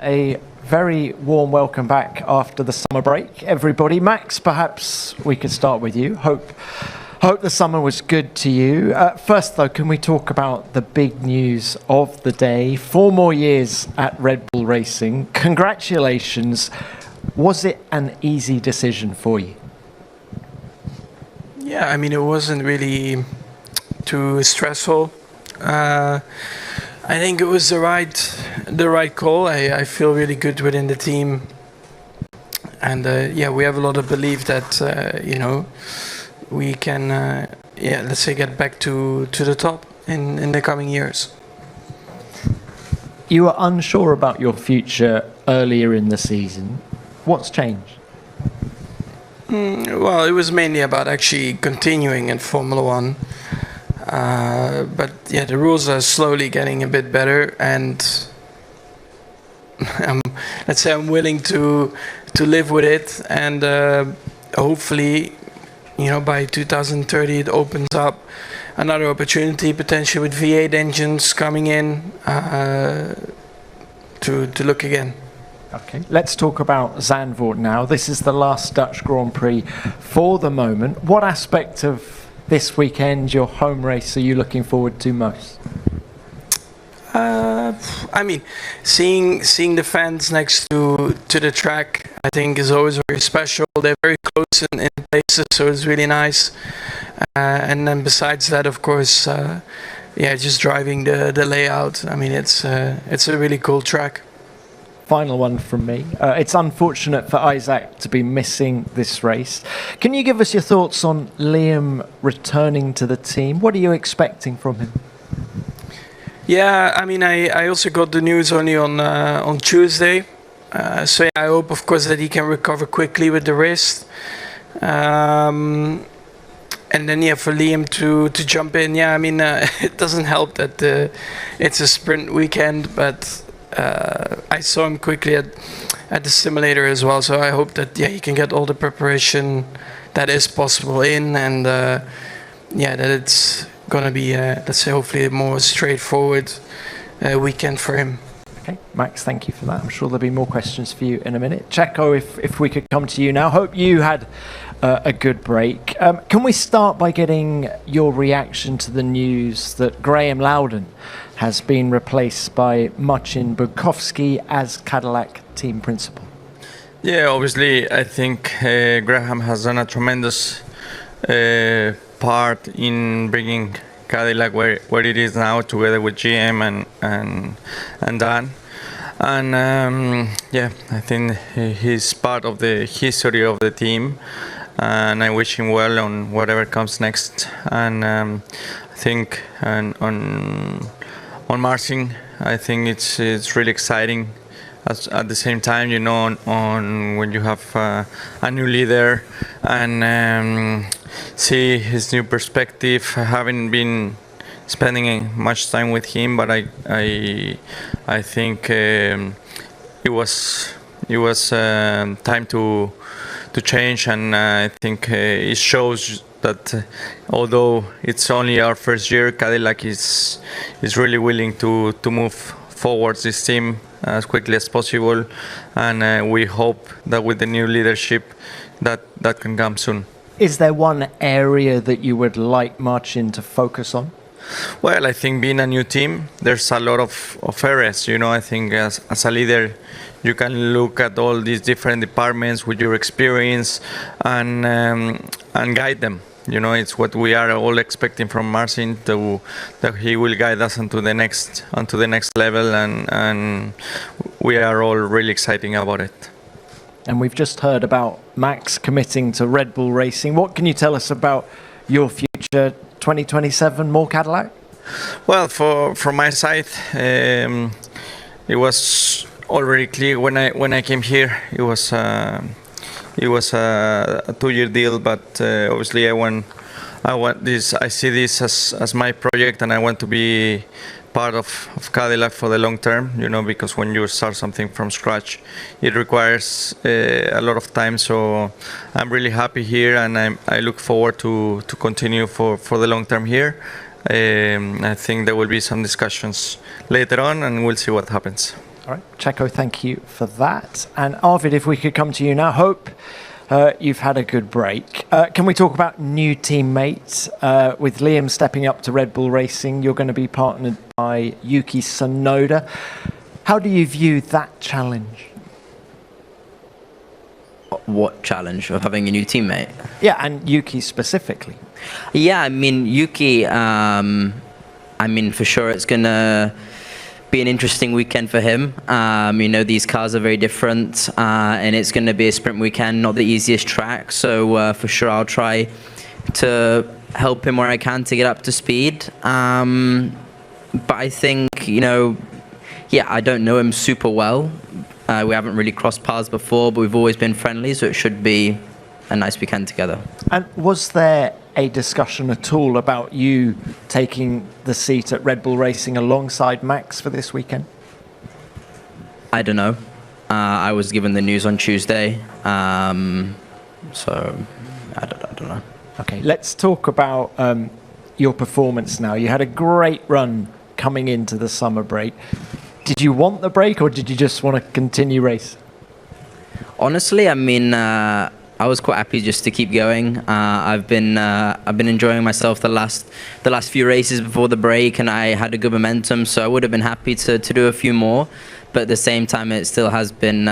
A very warm welcome back after the summer break, everybody. Max, perhaps we could start with you. Hope the summer was good to you. First, though, can we talk about the big news of the day? 4 more years at Red Bull Racing. Congratulations. Was it an easy decision for you? Yeah, I mean, it wasn't really too stressful. I think it was the right call. I feel really good within the team, and we have a lot of belief that we can let's say get back to the top in the coming years. You were unsure about your future earlier in the season. What's changed? Well, it was mainly about actually continuing in Formula One. But the rules are slowly getting a bit better, and let's say I'm willing to live with it, and hopefully, by 2030 it opens up another opportunity potentially with V8 engines coming in to look again. Okay, let's talk about Zandvoort now. This is the last Dutch Grand Prix for the moment. What aspect of this weekend, your home race, are you looking forward to most? I mean, seeing the fans next to the track, I think is always very special. They're very close in places, so it's really nice. And then besides that, of course, just driving the layout. I mean, it's a really cool track. Final one from me. It's unfortunate for Isaac to be missing this race. Can you give us your thoughts on Liam returning to the team? What are you expecting from him? Yeah, I mean, I also got the news only on Tuesday. So I hope, of course, that he can recover quickly with the wrist. And then, for Liam to jump in. Yeah, I mean, it doesn't help that it's a sprint weekend, but I saw him quickly at the simulator as well, so I hope that he can get all the preparation that is possible in, and that it's gonna be let's say hopefully a more straightforward weekend for him. Okay, Max, thank you for that. I'm sure there'll be more questions for you in a minute. Checo, if we could come to you now. Hope you had a good break. Can we start by getting your reaction to the news that Graham Loudon has been replaced by Marcin Bukowski as Cadillac team principal? Yeah, obviously, I think Graham has done a tremendous part in bringing Cadillac where it is now, together with GM and Dan. And I think he's part of the history of the team, and I wish him well on whatever comes next. And I think on Marcin, I think it's really exciting. At the same time, on when you have a new leader and see his new perspective. I haven't been spending much time with him, but I think it was time to change, and I think it shows that although it's only our first year, Cadillac is really willing to move forward this team as quickly as possible, and we hope that with the new leadership that can come soon. Is there one area that you would like Marcin to focus on? Well, I think being a new team, there's a lot of areas. I think as a leader, you can look at all these different departments with your experience and guide them. It's what we are all expecting from Marcin, that he will guide us onto the next level, and we are all really excited about it. And we've just heard about Max committing to Red Bull Racing. What can you tell us about your future? 2027, more Cadillac? Well, from my side, it was already clear when I came here. It was a 2-year deal, but obviously I want this. I see this as my project, and I want to be part of Cadillac for the long term. Because when you start something from scratch, it requires a lot of time. So I'm really happy here, and I look forward to continue for the long term here. I think there will be some discussions later on, and we'll see what happens. All right, Checo, thank you for that. And Arvid, if we could come to you now. Hope you've had a good break. Can we talk about new teammates? With Liam stepping up to Red Bull Racing, you're going to be partnered by Yuki Tsunoda. How do you view that challenge? What challenge of having a new teammate? Yeah, and Yuki specifically. Yeah, I mean, Yuki, for sure it's going to be an interesting weekend for him. These cars are very different, and it's going to be a sprint weekend, not the easiest track. So for sure I'll try to help him where I can to get up to speed. But I think, I don't know him super well. We haven't really crossed paths before, but we've always been friendly, so it should be a nice weekend together. And was there a discussion at all about you taking the seat at Red Bull Racing alongside Max for this weekend? I don't know. I was given the news on Tuesday, so I don't know. Okay, let's talk about your performance now. You had a great run coming into the summer break. Did you want the break, or did you just want to continue race? Honestly, I was quite happy just to keep going. I've been enjoying myself the last few races before the break, and I had a good momentum, so I would have been happy to do a few more. But at the same time, it still has been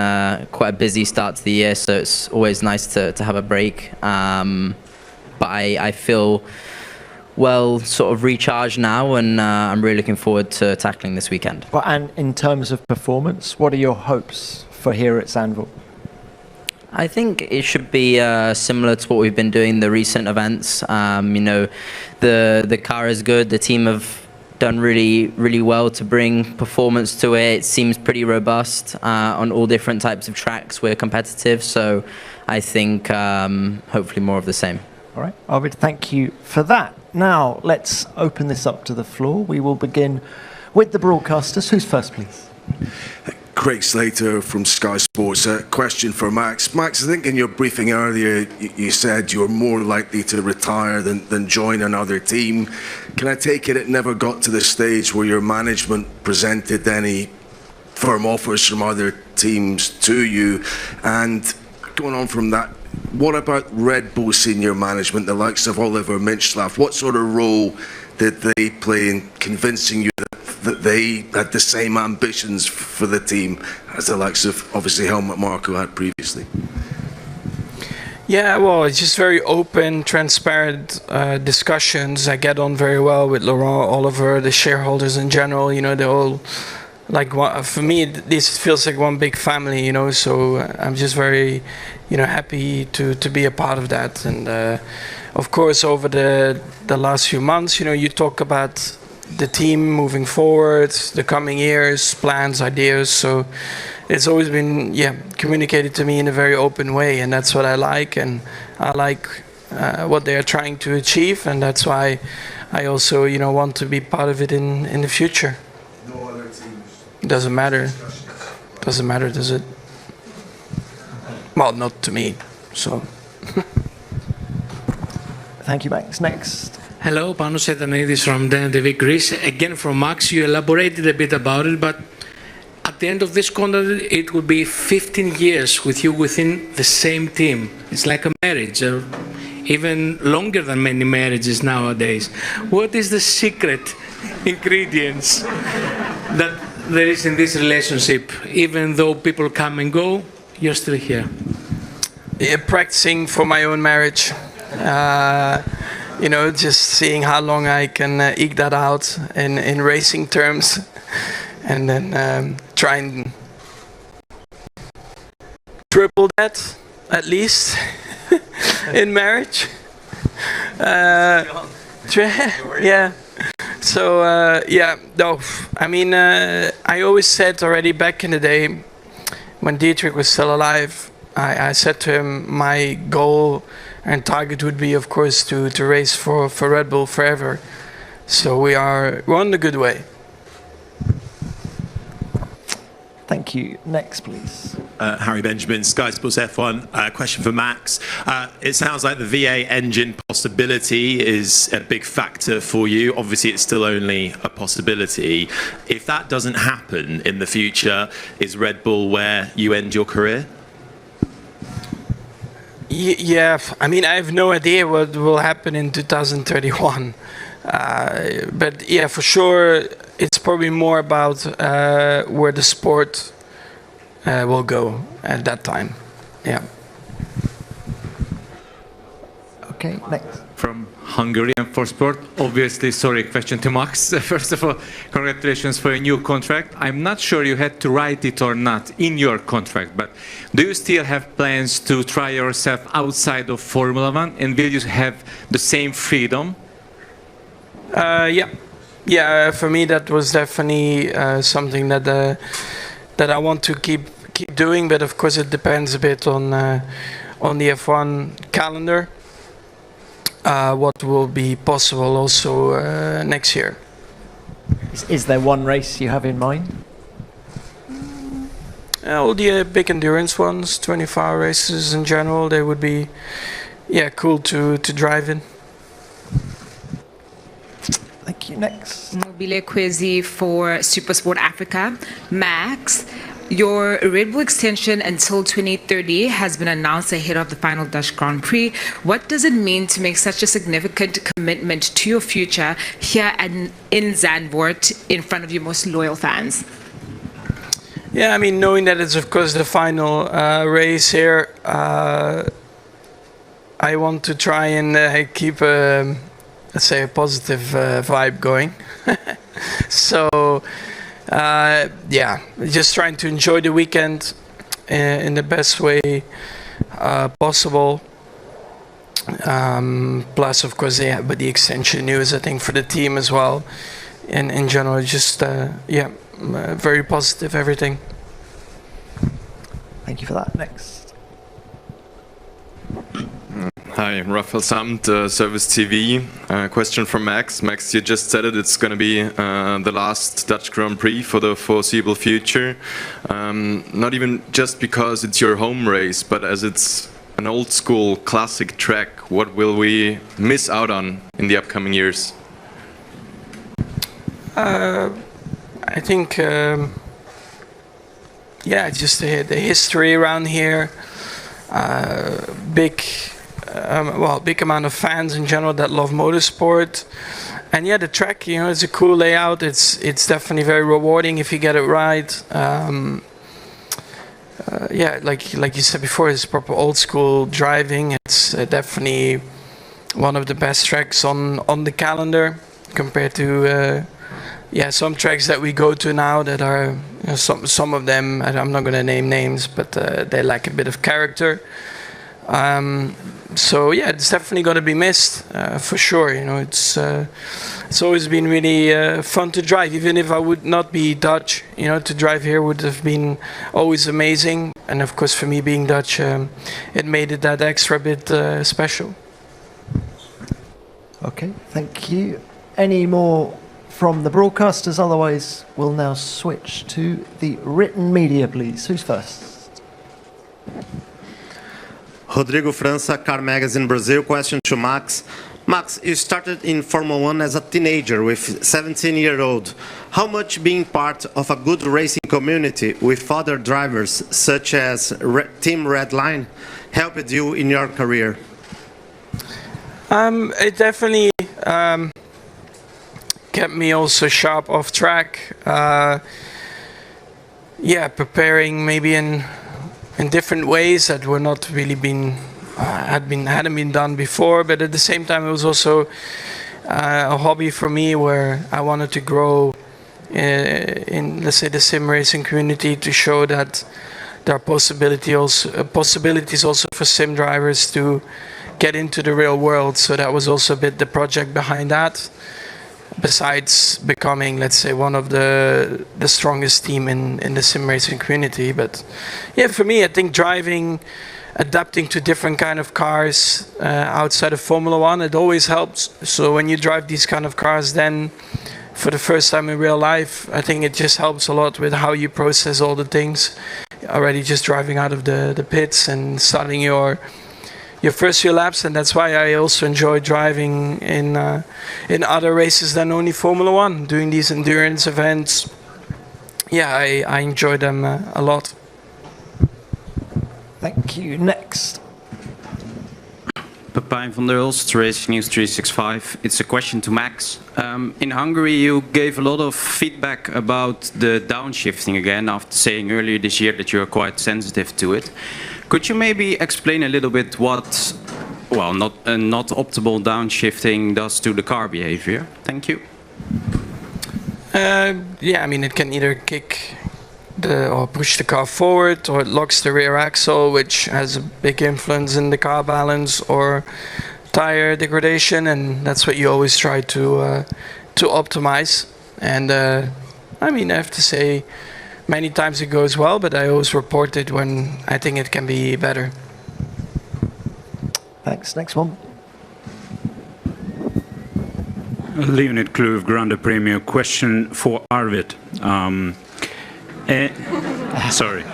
quite a busy start to the year, so it's always nice to have a break. But I feel well sort of recharged now, and I'm really looking forward to tackling this weekend. Well, and in terms of performance, what are your hopes for here at Zandvoort? I think it should be similar to what we've been doing the recent events. The car is good. The team have done really, really well to bring performance to it. It seems pretty robust on all different types of tracks. We're competitive, so I think hopefully more of the same. All right, Arvid, thank you for that. Now, let's open this up to the floor. We will begin with the broadcasters. Who's first, please? Craig Slater from Sky Sports. A question for Max. Max, I think in your briefing earlier, you said you were more likely to retire than join another team. Can I take it never got to the stage where your management presented any firm offers from other teams to you? And going on from that, what about Red Bull senior management, the likes of Oliver Minchslaff? What sort of role did they play in convincing you that they had the same ambitions for the team as the likes of, obviously, Helmut Marko had previously? Yeah, well, it's just very open, transparent discussions. I get on very well with Laurent, Oliver, the shareholders in general. They're all for me, this feels like one big family. So I'm just very, happy to be a part of that. And of course, over the last few months, you talk about the team moving forward, the coming years, plans, ideas. So it's always been, communicated to me in a very open way, and that's what I like. And I like what they are trying to achieve, and that's why I also, want to be part of it in the future. No other teams? Doesn't matter. Doesn't matter, does it? Well, not to me. So. Thank you, Max. Next. Hello, Panos Etanidis from DNTV Greece. Again from Max, you elaborated a bit about it, but at the end of this contract, it will be 15 years with you within the same team. It's like a marriage, or even longer than many marriages nowadays. What is the secret ingredients that there is in this relationship? Even though people come and go, you're still here. Yeah, practicing for my own marriage. Just seeing how long I can eke that out in racing terms, and then try and triple that at least in marriage. Yeah. So no. I mean, I always said already back in the day when Dietrich was still alive. I said to him, my goal and target would be, of course, to race for Red Bull forever. So we're on the good way. Thank you. Thank you. Next, please. Harry Benjamin, Sky Sports F1. Question for Max. It sounds like the V8 engine possibility is a big factor for you. Obviously, it's still only a possibility. If that doesn't happen in the future, is Red Bull where you end your career? Yeah, I mean, I have no idea what will happen in 2031. But yeah, for sure, it's probably more about where the sport will go at that time. Yeah. Okay, next. From Hungary and for sport. Obviously, sorry, question to Max. First of all, congratulations for a new contract. I'm not sure you had to write it or not in your contract, but do you still have plans to try yourself outside of Formula One, and will you have the same freedom? Yeah. For me, that was definitely something that I want to keep doing. But of course, it depends a bit on the F1 calendar. What will be possible also next year. Is there one race you have in mind? All the big endurance ones, 24-hour races in general, they would be cool to drive in. Thank you. Next. Mobile Kwezi for Supersport Africa. Max, your Red Bull extension until 2030 has been announced ahead of the final Dutch Grand Prix. What does it mean to make such a significant commitment to your future here in Zandvoort in front of your most loyal fans? Yeah, I mean, knowing that it's of course the final race here, I want to try and keep let's say a positive vibe going. So just trying to enjoy the weekend in the best way possible. Plus, of course, but the extension news, I think, for the team as well. And in general, just very positive everything. Thank you for that. Next. Hi, Raphael Samt, Service TV. Question from Max. Max, you just said it, it's going to be the last Dutch Grand Prix for the foreseeable future. Not even just because it's your home race, but as it's an old school classic track, what will we miss out on in the upcoming years? I think, just the history around here, big amount of fans in general that love motorsport, and the track, it's a cool layout. It's definitely very rewarding if you get it right. Like you said before, it's proper old school driving. It's definitely one of the best tracks on the calendar compared to some tracks that we go to now that are some of them, I'm not going to name names, but they lack a bit of character. It's definitely going to be missed for sure. It's always been really fun to drive, even if I would not be Dutch. To drive here would have been always amazing, and of course for me being Dutch, it made it that extra bit special. Okay, thank you. Any more from the broadcasters? Otherwise, we'll now switch to the written media, please. Who's first? Rodrigo França, Car Magazine Brazil. Question to Max. Max, you started in Formula One as a teenager with 17-year-old. How much being part of a good racing community with other drivers, such as Team Red Line, helped you in your career? It definitely kept me also sharp off track. Preparing maybe in different ways that were not really hadn't been done before, but at the same time it was also a hobby for me where I wanted to grow in let's say the sim racing community, to show that there are possibilities also for sim drivers to get into the real world. So that was also a bit the project behind that, besides becoming, let's say, one of the strongest team in the sim racing community. But for me, I think driving, adapting to different kind of cars outside of Formula One, it always helps. So when you drive these kind of cars, then for the first time in real life. I think it just helps a lot with how you process all the things. Already just driving out of the pits and starting your first few laps, and that's why I also enjoy driving in other races than only Formula One, doing these endurance events. Yeah, I enjoy them a lot. Thank you. Next. Pepijn van der Hulst, Racing News 365. It's a question to Max. In Hungary, you gave a lot of feedback about the downshifting again, after saying earlier this year that you are quite sensitive to it. Could you maybe explain a little bit what, well, not optimal downshifting does to the car behavior? Thank you. Yeah, I mean, it can either kick or push the car forward, or it locks the rear axle, which has a big influence in the car balance, or tire degradation, and that's what you always try to optimize. And I mean, I have to say, many times it goes well, but I always report it when I think it can be better. Thanks. Next one. Leonid Kluv, Grande Premio. Question for Arvid. Sorry.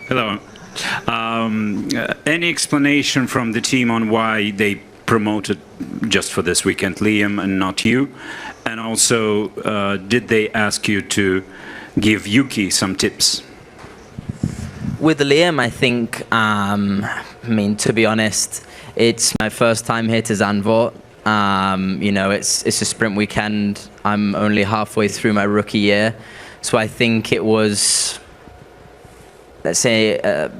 Hello. Any explanation from the team on why they promoted just for this weekend Liam and not you? And also, did they ask you to give Yuki some tips? With Liam, I think, I mean, to be honest, it's my first time here to Zandvoort. You know, it's a sprint weekend. I'm only halfway through my rookie year. So I think it was, let's say, a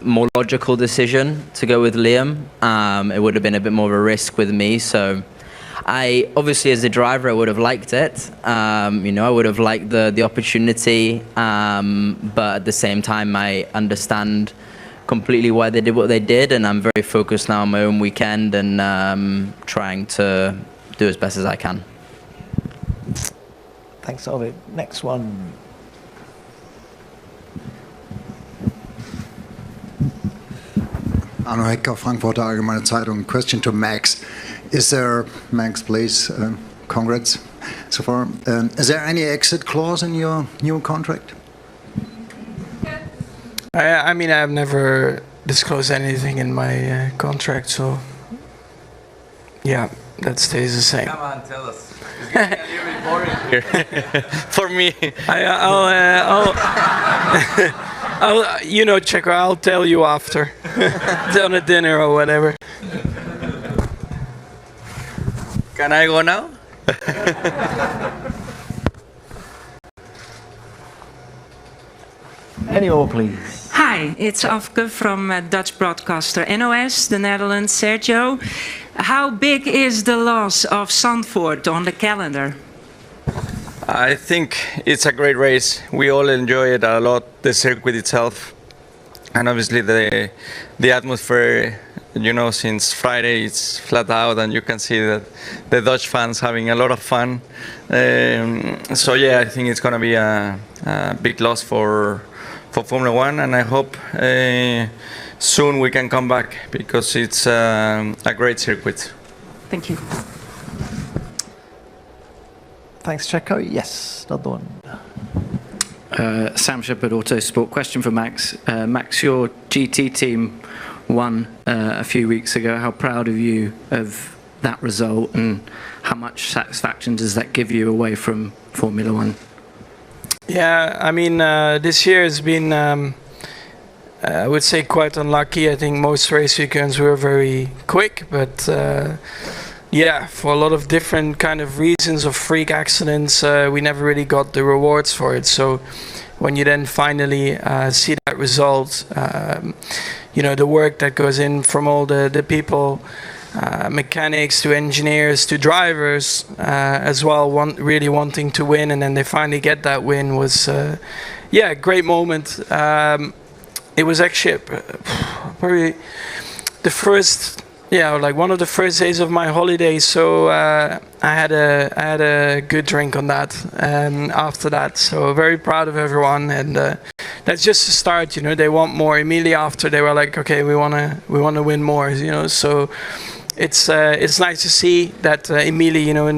more logical decision to go with Liam. It would have been a bit more of a risk with me. So I, obviously as a driver, I would have liked it. You know, I would have liked the opportunity. But at the same time, I understand completely why they did what they did. And I'm very focused now on my own weekend and trying to do as best as I can. Thanks, Arvid. Next one. Arno Hecker, Frankfurter Allgemeine Zeitung. Question to Max. Is there, Max, please, congrats so far. Is there any exit clause in your new contract? I mean, I've never disclosed anything in my contract, so yeah, that stays the same. Come on, tell us. It's getting a little bit boring here for me. I'll you know, Checo, I'll tell you after on a dinner or whatever. Can I go now? Any more, please. Hi, it's Afke from Dutch broadcaster NOS, the Netherlands. Sergio, how big is the loss of Zandvoort on the calendar? I think it's a great race. We all enjoy it a lot, the circuit itself. And obviously the atmosphere, you know, since Friday it's flat out and you can see that the Dutch fans having a lot of fun. So yeah, I think it's going to be a big loss for Formula One, and I hope soon we can come back because it's a great circuit. Thank you. Thanks, Checo. Yes, another one. Sam Shepard, Autosport. Question for Max. Max, your GT team won a few weeks ago. How proud are you of that result, and how much satisfaction does that give you away from Formula One? Yeah, I mean, this year has been, I would say, quite unlucky. I think most race weekends were very quick, but yeah, for a lot of different kind of reasons of freak accidents, we never really got the rewards for it. So when you then finally see that result, you know, the work that goes in from all the people, mechanics to engineers to drivers as well, really wanting to win, and then they finally get that win was, yeah, a great moment. It was actually probably the first, yeah, like one of the first days of my holiday, so I had a good drink on that after that. So very proud of everyone, and that's just the start. You know, they want more. Immediately after, they were like, okay, we wanna win more. You know, so it's nice to see that Emili, you know,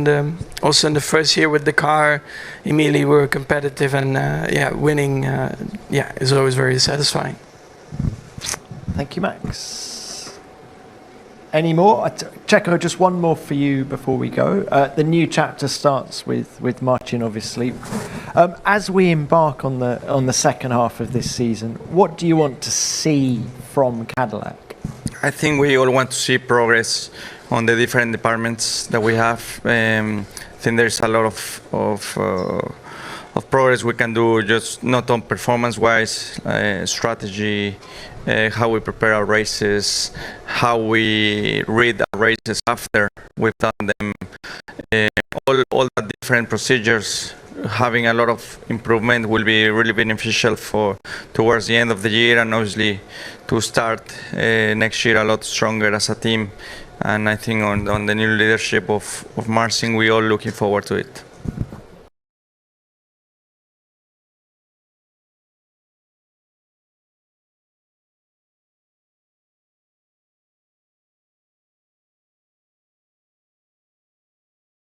also in the first year with the car, Emili were competitive and winning. Is always very satisfying. Thank you, Max. Any more? Checo, just one more for you before we go. The new chapter starts with Martin, obviously. As we embark on the second half of this season, what do you want to see from Cadillac? I think we all want to see progress on the different departments that we have. I think there's a lot of progress we can do, just not on performance-wise, strategy, how we prepare our races, how we read our races after we've done them, all the different procedures. Having a lot of improvement will be really beneficial towards the end of the year, and obviously to start next year a lot stronger as a team. And I think on the new leadership of Marcin, we all looking forward to it.